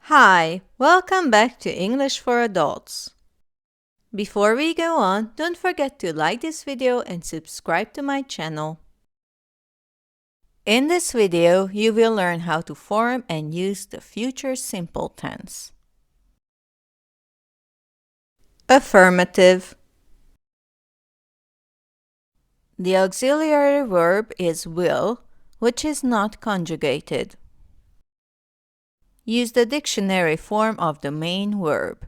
Hi, welcome back to English for Adults. Before we go on, don't forget to like this video and subscribe to my channel. In this video, you will learn how to form and use the future simple tense. Affirmative. The auxiliary verb is will, which is not conjugated. Use the dictionary form of the main verb.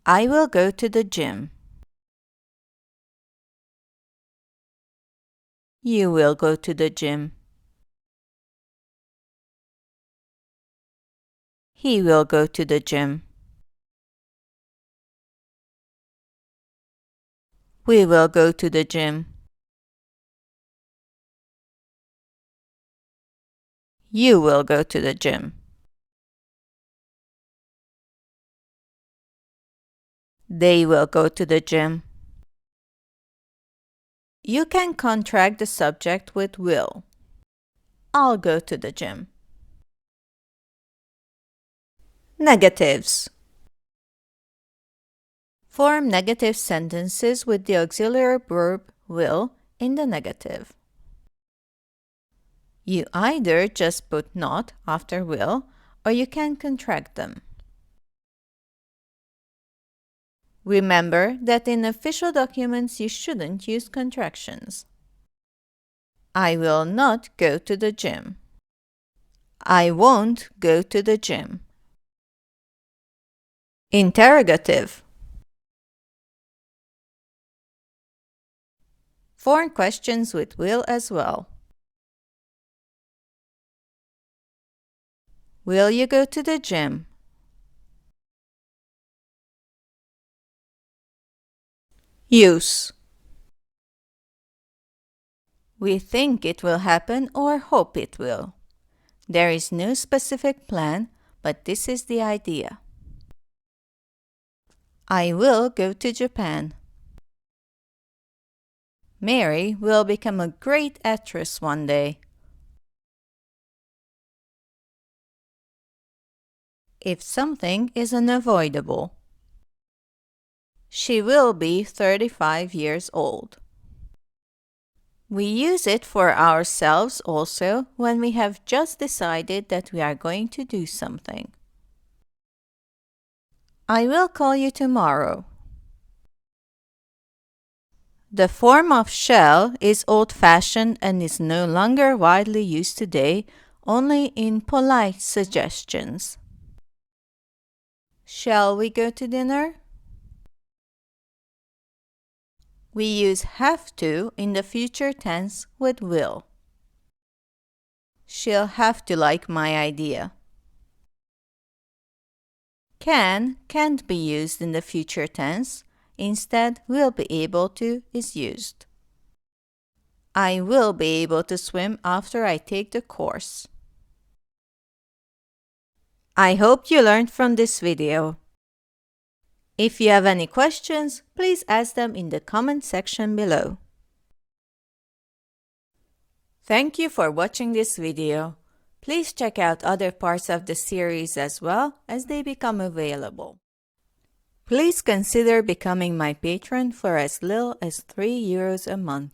I will go to the gym. You will go to the gym. He will go to the gym. We will go to the gym. You will go to the gym. They will go to the gym. You can contract the subject with will. I'll go to the gym. Negatives. Form negative sentences with the auxiliary verb will in the negative. You either just put not after will, or you can contract them. Remember that in official documents you shouldn't use contractions. I will not go to the gym. I won't go to the gym. Interrogative. Form questions with will as well. Will you go to the gym? Use. We think it will happen or hope it will. There is no specific plan, but this is the idea. I will go to Japan. Mary will become a great actress one day. If something is unavoidable. She will be 35 years old. We use it for ourselves also when we have just decided that we are going to do something. I will call you tomorrow. The form of shall is old-fashioned and is no longer widely used today, only in polite suggestions. Shall we go to dinner? We use have to in the future tense with will. She'll have to like my idea. Can't be used in the future tense. Instead, will be able to is used. I will be able to swim after I take the course. I hope you learned from this video. If you have any questions, please ask them in the comment section below. Thank you for watching this video. Please check out other parts of the series as well as they become available. Please consider becoming my patron for as little as €3 a month.